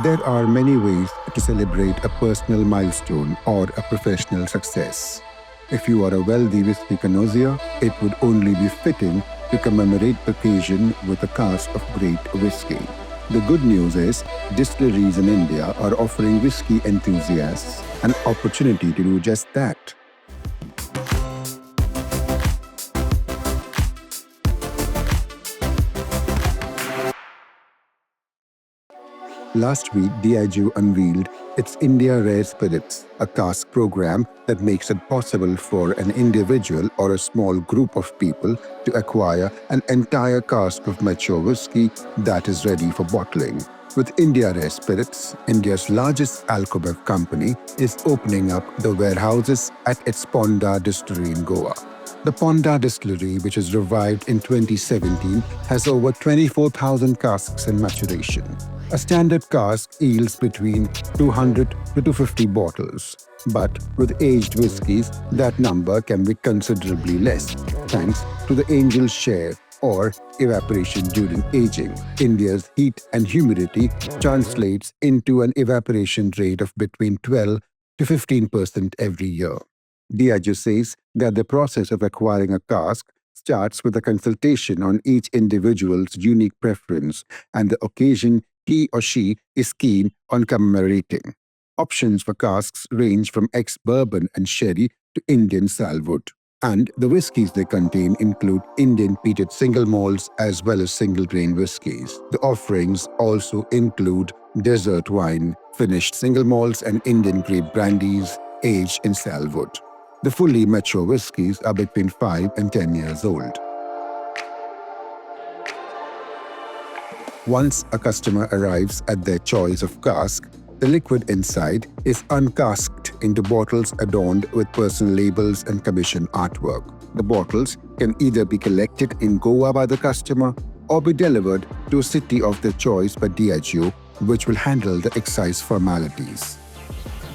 There are many ways to celebrate a personal milestone or a professional success. If you are a wealthy whiskey connoisseur, it would only be fitting to commemorate the occasion with a cask of great whiskey. The good news is, distilleries in India are offering whiskey enthusiasts an opportunity to do just that. Last week, Diageo unveiled its India Rare Spirits, a cask program that makes it possible for an individual or a small group of people to acquire an entire cask of mature whiskey that is ready for bottling. With India Rare Spirits, India's largest alcohol company is opening up the warehouses at its Ponda distillery in Goa. The Ponda distillery, which was revived in 2017, has over 24,000 casks in maturation. A standard cask yields between 200 to 250 bottles. But with aged whiskies, that number can be considerably less, thanks to the angel share or evaporation during aging. India's heat and humidity translates into an evaporation rate of between 12 to 15% every year. Diageo says that the process of acquiring a cask starts with a consultation on each individual's unique preference and the occasion he or she is keen on commemorating. Options for casks range from ex-bourbon and sherry to Indian salwood. And the whiskies they contain include Indian peated single malts as well as single grain whiskies. The offerings also include desert wine, finished single malts and Indian grape brandies aged in salwood. The fully mature whiskies are between 5 and 10 years old. Once a customer arrives at their choice of cask, the liquid inside is uncasked into bottles adorned with personal labels and commission artwork. The bottles can either be collected in Goa by the customer or be delivered to a city of their choice by Diageo, which will handle the excise formalities.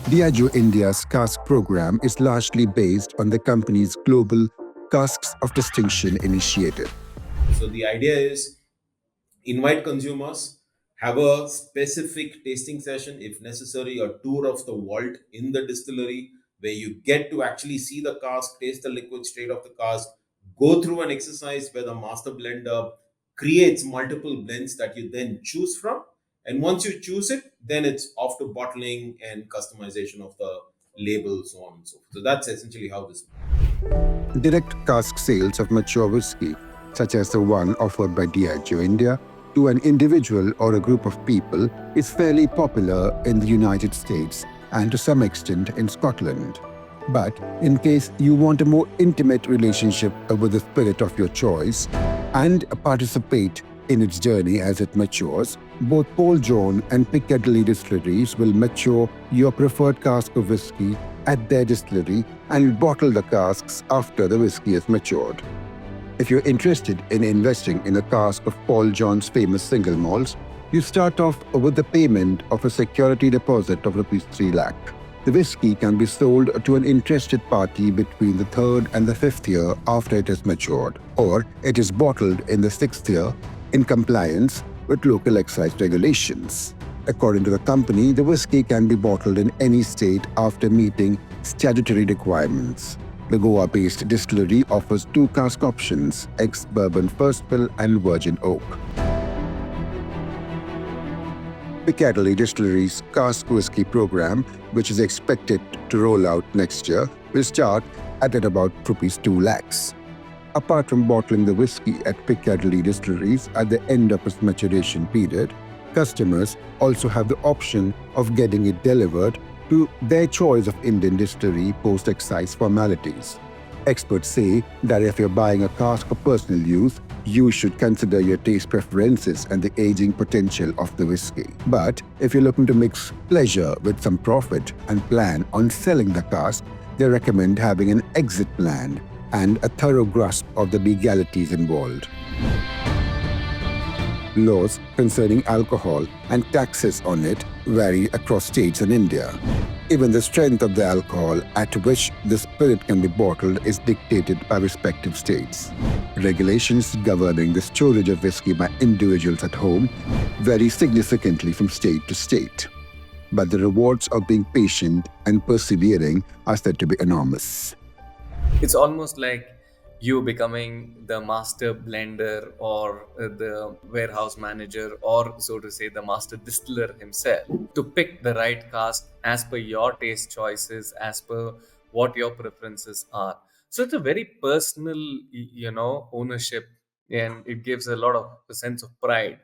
Diageo India's cask program is largely based on the company's global Casks of Distinction initiative. So the idea is invite consumers, have a specific tasting session, if necessary, a tour of the vault in the distillery where you get to actually see the cask, taste the liquid straight off the cask, go through an exercise where the master blender creates multiple blends that you then choose from. And once you choose it, then it's off to bottling and customization of the label, so on and so forth. So that's essentially how this works. Direct cask sales of mature whiskey, such as the one offered by Diageo India, to an individual or a group of people is fairly popular in the United States and to some extent in Scotland. But in case you want a more intimate relationship with the spirit of your choice and participate in its journey as it matures, both Paul John and Piccadilly distilleries will mature your preferred cask of whiskey at their distillery and bottle the casks after the whiskey has matured. If you're interested in investing in a cask of Paul John's famous single malts, you start off with the payment of a security deposit of Rs 3 lakh. The whiskey can be sold to an interested party between the 3rd and the 5th year after it has matured, or it is bottled in the 6th year in compliance with local excise regulations. According to the company, the whiskey can be bottled in any state after meeting statutory requirements. The Goa-based distillery offers 2 cask options, ex-bourbon first fill and virgin oak. Piccadilly Distillery's Cask Whiskey program, which is expected to roll out next year, will start at about Rs 2 lakhs. Apart from bottling the whiskey at Piccadilly Distilleries at the end of its maturation period, customers also have the option of getting it delivered to their choice of Indian distillery post-excise formalities. Experts say that if you're buying a cask for personal use, you should consider your taste preferences and the aging potential of the whiskey. But if you're looking to mix pleasure with some profit and plan on selling the cask, they recommend having an exit plan and a thorough grasp of the legalities involved. Laws concerning alcohol and taxes on it vary across states in India. Even the strength of the alcohol at which the spirit can be bottled is dictated by respective states. Regulations governing the storage of whiskey by individuals at home vary significantly from state to state, but the rewards of being patient and persevering are said to be enormous. It's almost like you becoming the master blender or the warehouse manager, or so to say the master distiller himself, to pick the right cask as per your taste choices, as per what your preferences are. So it's a very personal ownership, and it gives a lot of a sense of pride